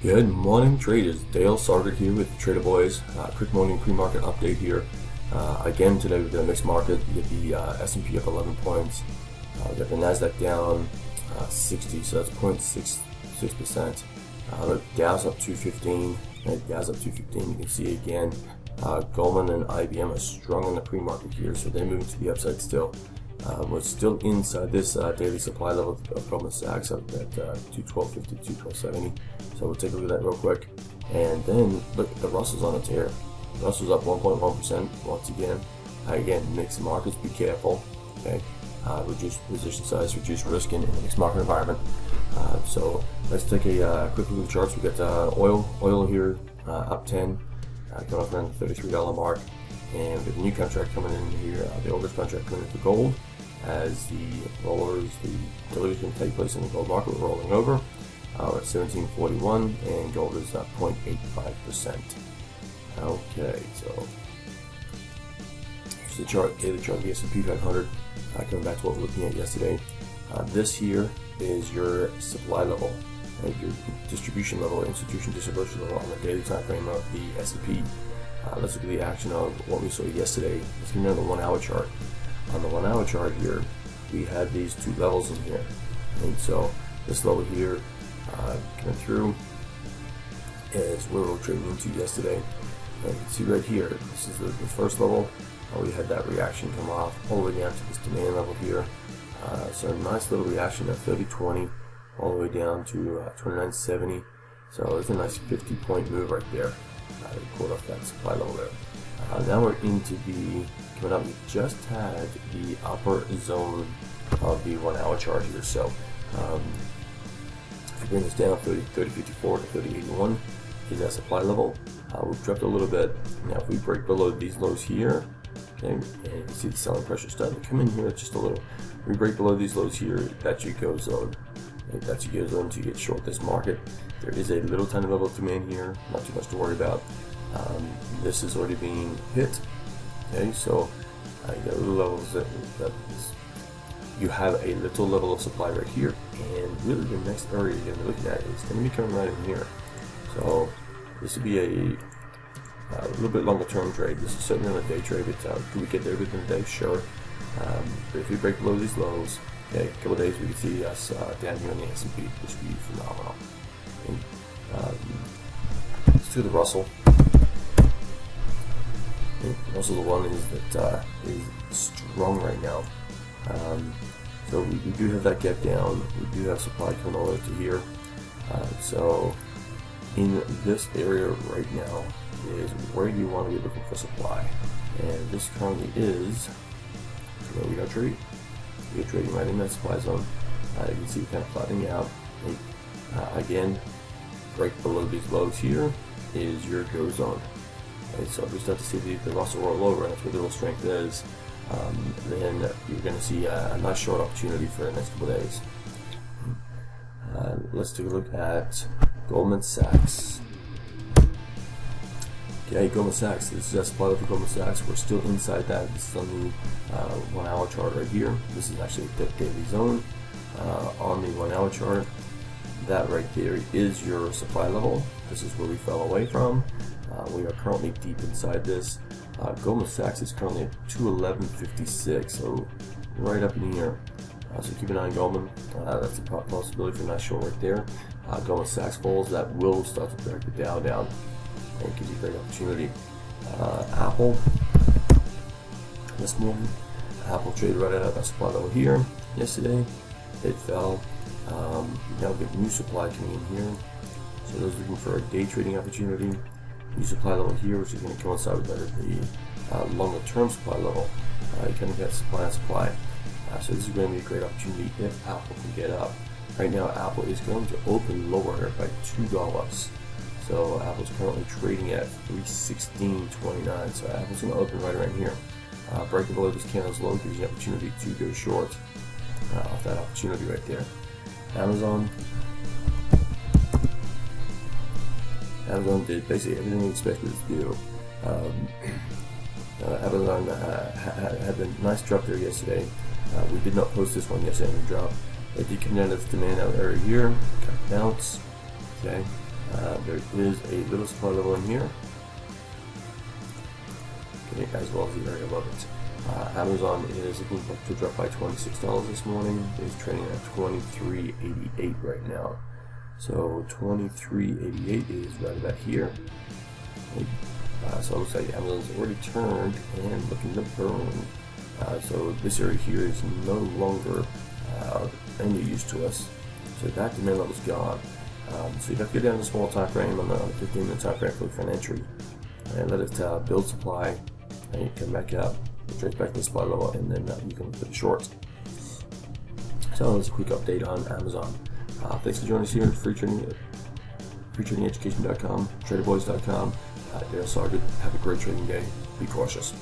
Good morning, traders. Dale Sargent here with the Trader Boys. Quick morning pre-market update here. Again, today we've got a mixed market. We get the S&P up 11 points. We got the Nasdaq down 60, so that's 0.66%. The Dow's up 215. Dow's up 215. You can see again, Goldman and IBM are strong in the pre-market here, so they're moving to the upside still. We're still inside this daily supply level of Goldman Sachs up at 212.50, 212.70. So we'll take a look at that real quick. And then look, the Russell's on a tear. Russell's up 1.1% once again. Again, mixed markets, be careful. Okay, reduce position size, reduce risk in a mixed market environment. So let's take a quick look at the charts. We got oil here up 10, going up around the $33 mark. And we have a new contract coming in here, the August contract coming in for gold, as the deliveries going to take place in the gold market. We're rolling over. We're at 1741, and gold is up 0.85%. Okay, so here's the chart, daily chart of the S&P 500. Coming back to what we were looking at yesterday. This here is your supply level, your distribution level, institution distribution level on the daily time frame of the S&P. Let's look at the action of what we saw yesterday. Let's get on the 1 hour chart. On the 1 hour chart here, we had these two levels in here. And so this level here coming through is where we were trading into yesterday. And you can see right here, this is the first level. We had that reaction come off all the way down to this demand level here. So a nice little reaction at 30.20 all the way down to 29.70. So it's a nice 50-point move right there. Caught off that supply level there. Now we're into the coming up. We just had the upper zone of the 1 hour chart here. So if you bring this down, 30.54 to 30.81 is that supply level. We've dropped a little bit. Now if we break below these lows here, okay, and you can see the selling pressure starting to come in here just a little. If we break below these lows here, that's your go zone. That's your go zone to get short this market. There is a little tiny level of demand here, not too much to worry about. This is already being hit. Okay, so you got little levels you have a little level of supply right here, and really the next area you're going to be looking at is going to be coming right in here. So this would be a little bit longer term trade. This is certainly on a day trade. But do we get there within a day? Sure. But if we break below these lows, okay, a couple of days we can see us down here in the S&P, which would be phenomenal. And, let's do the Russell. Russell, the one is that is strong right now. So we do have that gap down. We do have supply coming all the way to here. So in this area right now is where you want to be looking for supply, and this currently is where we are trading. We are trading right in that supply zone. You can see we're kind of flattening out. Again, break below these lows here is your go zone. Okay, so if we start to see the Russell roll over, and that's where the real strength is, then you're going to see a nice short opportunity for the next couple of days. Let's take a look at Goldman Sachs. Okay, Goldman Sachs, this is a supply level for Goldman Sachs. We're still inside that. This is on the 1 hour chart right here. This is actually the daily zone on the 1 hour chart. That right there is your supply level. This is where we fell away from. We are currently deep inside this. Goldman Sachs is currently at 211.56, so right up in here. So keep an eye on Goldman. That's a possibility for a nice short right there. Goldman Sachs falls, that will start to break the Dow down and gives you a great opportunity. Apple, this morning, Apple traded right out of that supply level here. Yesterday, it fell. Now we get new supply coming in here. So those looking for a day trading opportunity, new supply level here, which is going to coincide with the longer term supply level. You kind of get supply and supply. So this is going to be a great opportunity if Apple can get up. Right now, Apple is going to open lower by $2. So Apple's currently trading at 316.29. So Apple's going to open right around here. Breaking below this candle's low gives you an opportunity to go short off that opportunity right there. Amazon did basically everything we expected it to do. Amazon had a nice drop there yesterday. We did not post this one yesterday on the drop. It did come down to this demand out area here, kind of bounce. Okay, There is a little supply level in here, okay, as well as the area above it. Amazon is looking to drop by $26 this morning. It's trading at $23.88 right now. So $23.88 is right about here. So it looks like Amazon's already turned and looking to burn. So this area here is no longer any use to us. So that demand level is gone. So you have to go down the small time frame on the 15-minute time frame for an entry, and let it build supply, and you come back up, trade back to the supply level, and then you can put a short. So that's a quick update on Amazon. Thanks for joining us here at freetradingeducation.com, traderboys.com. Dale Sargent. Have a great trading day. Be cautious.